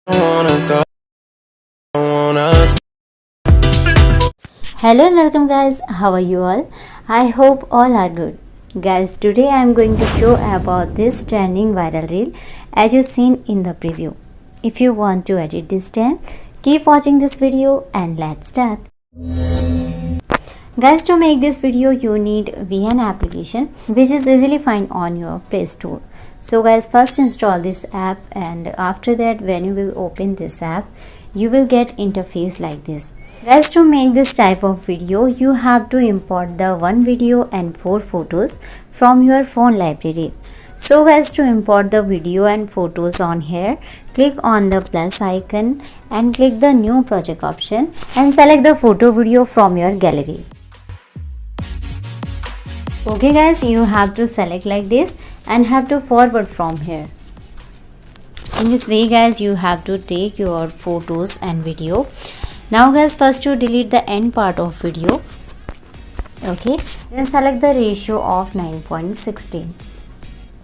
Hello and welcome guys, how are you all? I hope all are good. Guys, today I am going to show about this trending viral reel as you seen in the preview. If you want to edit this trend, keep watching this video and let's start. Guys, to make this video you need VN application which is easily find on your Play Store. So guys, first install this app and after that when you will open this app, you will get interface like this. Guys, to make this type of video, you have to import the one video and 4 photos from your phone library. So guys, to import the video and photos on here, click on the plus icon and click the new project option and select the photo video from your gallery. Okay guys, you have to select like this and have to forward from here. In this way guys, you have to take your photos and video. Now guys, first to delete the end part of video. Okay, then select the ratio of 9:16.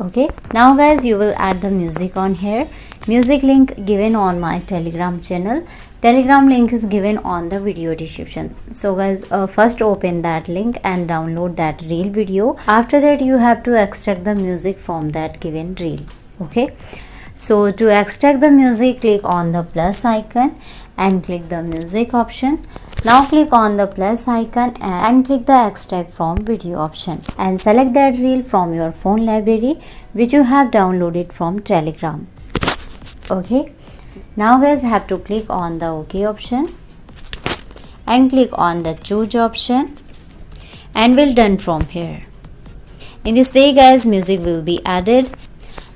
Okay, now guys, you will add the music on here. Music link given on my Telegram channel. Telegram link is given on the video description. So guys, first open that link and download that reel video. After that you have to extract the music from that given reel. Okay, so to extract the music, click on the plus icon and click the music option. Now click on the plus icon and click the extract from video option and select that reel from your phone library which you have downloaded from Telegram. Okay, now guys, have to click on the OK option and click on the choose option and will done from here. In this way guys, music will be added.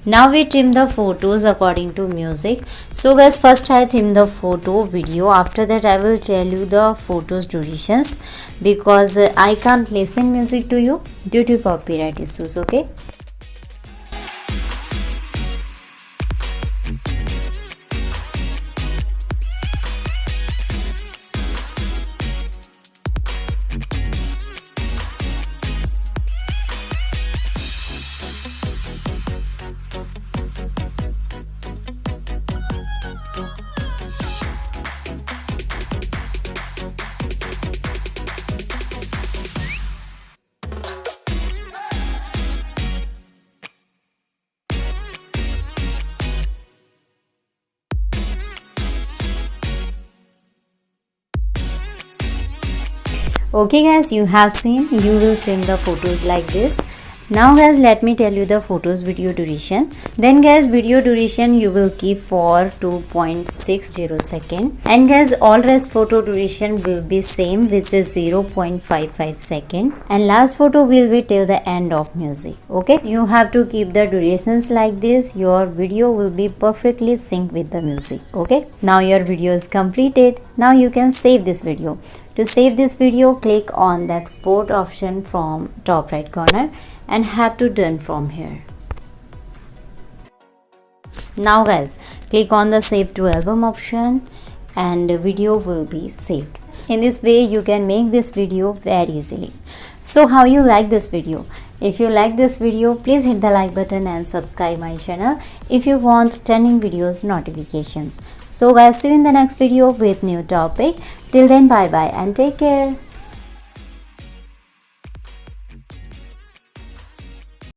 Now we trim the photos according to music. So guys, first I trim the photo video. After that I will tell you the photos durations because I can't listen music to you due to copyright issues. Okay. Okay guys, you have seen, you will trim the photos like this. Now guys, let me tell you the photos video duration. Then guys, video duration you will keep for 2.60 second. And guys, all rest photo duration will be same which is 0.55 second. And last photo will be till the end of music. Okay, you have to keep the durations like this. Your video will be perfectly synced with the music. Okay, now your video is completed. Now you can save this video. To save this video, click on the export option from top right corner and have to done from here. Now guys, click on the save to album option and the video will be saved. In this way you can make this video very easily. So how you like this video? If you like this video, please hit the like button and subscribe my channel if you want trending videos notifications. So guys, see you in the next video with new topic. Till then, bye bye and take care.